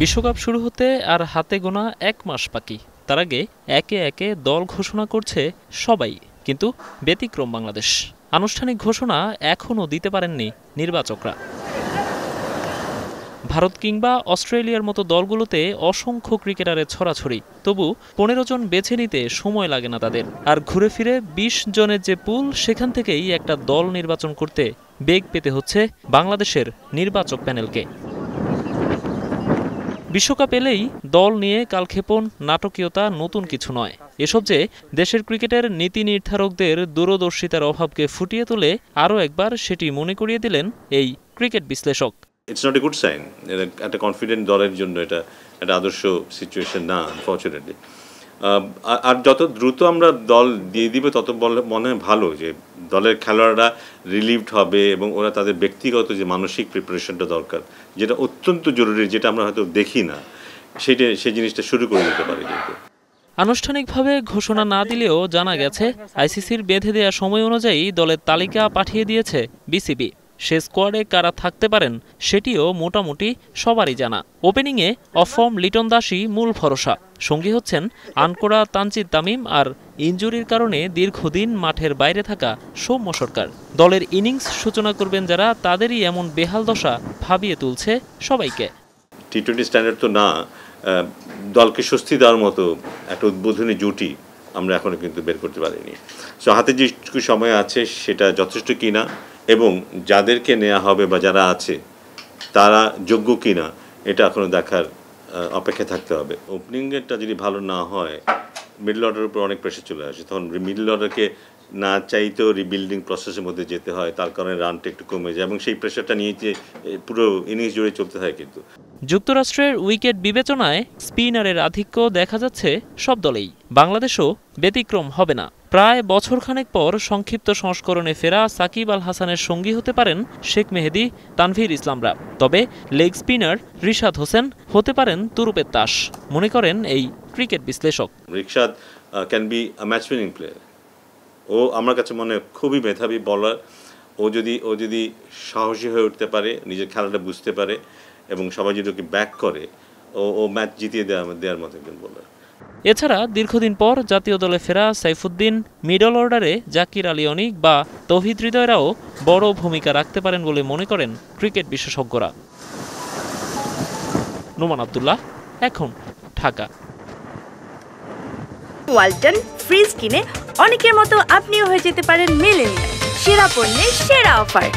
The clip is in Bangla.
বিশ্বকাপ শুরু হতে আর হাতে গোনা ১ মাস বাকি। তার আগে একে একে দল ঘোষণা করছে সবাই, কিন্তু ব্যতিক্রম বাংলাদেশ। আনুষ্ঠানিক ঘোষণা এখনও দিতে পারেননি নির্বাচকরা। ভারত কিংবা অস্ট্রেলিয়ার মতো দলগুলোতে অসংখ্য ক্রিকেটারের ছড়াছড়ি, তবু ১৫ জন বেছে নিতে সময় লাগে না তাদের। আর ঘুরে ফিরে ২০ জনের যে পুল, সেখান থেকেই একটা দল নির্বাচন করতে বেগ পেতে হচ্ছে বাংলাদেশের নির্বাচক প্যানেলকে। বিশ্বকাপ এলেই দল নিয়ে কালক্ষেপণ, নাটকীয়তা নতুন কিছু নয়। এসব যে দেশের ক্রিকেটের নীতি নির্ধারকদের দূরদর্শিতার অভাবকে ফুটিয়ে তোলে, আরও একবার সেটি মনে করিয়ে দিলেন এই ক্রিকেট বিশ্লেষক। It's not a good sign. একটা কনফিডেন্ট দলের জন্য এটা একটা আদর্শ সিচুয়েশন না, আনফর্চুনেটলি। আর যত দ্রুত আমরা দল দিয়ে দিবে তত মনে হয় ভালো, যে দলের খেলোয়াড়রা রিলিভড হবে এবং ওরা তাদের ব্যক্তিগত যে মানসিক প্রিপারেশনটা দরকার, যেটা অত্যন্ত জরুরি, যেটা আমরা হয়তো দেখি না, সেই জিনিসটা শুরু করে দিতে পারে। কিন্তু আনুষ্ঠানিকভাবে ঘোষণা না দিলেও জানা গেছে, আইসিসির বেঁধে দেওয়া সময় অনুযায়ী দলের তালিকা পাঠিয়ে দিয়েছে বিসিবি। সে স্কোয়াডে কারা থাকতে পারেন সেটিও মোটামুটি সবারই জানা। ওপেনিংয়ে অফর্ম লিটন দাসই মূল ভরসা, সঙ্গী হচ্ছেন আনকোড়া তানজিদ তামিম, আর ইনজুরির কারণে দীর্ঘদিন মাঠের বাইরে থাকা সৌম্য সরকার। দলের ইনিংস সূচনা করবেন যারা, তাদেরই এমন বেহাল দশা ভাবিয়ে তুলছে সবাইকে। টি-20 স্ট্যান্ডার্ড তো না, দলকে স্বস্তি দেওয়ার মতো একটা উদ্বোধনী জুটি আমরা এখনো কিন্তু বের করতে পারিনি। সো হাতে যেটুকু সময় আছে সেটা যথেষ্ট কিনা, এবং যাদেরকে নেওয়া হবে বা যারা আছে তারা যোগ্য কিনা, এটা এখনো দেখার অপেক্ষায় থাকতে হবে। ওপেনিংয়েরটা যদি ভালো না হয়, মিডল অর্ডারের উপর অনেক প্রেশার চলে আসে। তখন মিডল অর্ডারকে না চাইতেও রিবিল্ডিং প্রসেসের মধ্যে যেতে হয়, তার কারণে রানটা একটু কমে যায়, এবং সেই প্রেশারটা নিয়ে যে পুরো ইনিংস জুড়ে চলতে হয়। কিন্তু যুক্তরাষ্ট্রের উইকেট বিবেচনায় স্পিনারের আধিক্য দেখা যাচ্ছে সব দলেই। বাংলাদেশও ব্যতিক্রম হবে না। প্রায় বছরখানেক পর সংক্ষিপ্ত সংস্করণে ফেরা সাকিব আল হাসানের সঙ্গী হতে পারেন শেখ মেহেদী, তানভীর ইসলামরা। তবে লেগ স্পিনার রিশাদ হোসেন হতে পারেন তুরুপের তাস, মনে করেন এই ক্রিকেট বিশ্লেষক। Rishad can be a match winning player. ও আমার কাছে মনে হয় খুবই মেধাবী বলার। ও যদি সাহসী হয়ে উঠতে পারে, নিজের খেলাটা বুঝতে পারে, এবং সবাই যদি ওকে ব্যাক করে, ও ম্যাচ জিতিয়ে দেওয়ার মতো একজন বোলার। এছাড়া দীর্ঘদিন পর জাতীয় দলে ফেরা সাইফুদ্দিন, মিডল অর্ডারে জাকির আলী অনিক বা তৌহিদ হৃদয়রাও বড় ভূমিকা রাখতে পারেন বলে মনে করেন ক্রিকেট বিশেষজ্ঞরা। নোমান আব্দুল্লাহ, এখন, ঢাকা। ওয়ালটন ফ্রিজ কিনে অনেকের মতো আপনিও হয়ে যেতে পারেন মিলেনিয়াল। সেরা পণ্যের সেরা অফার।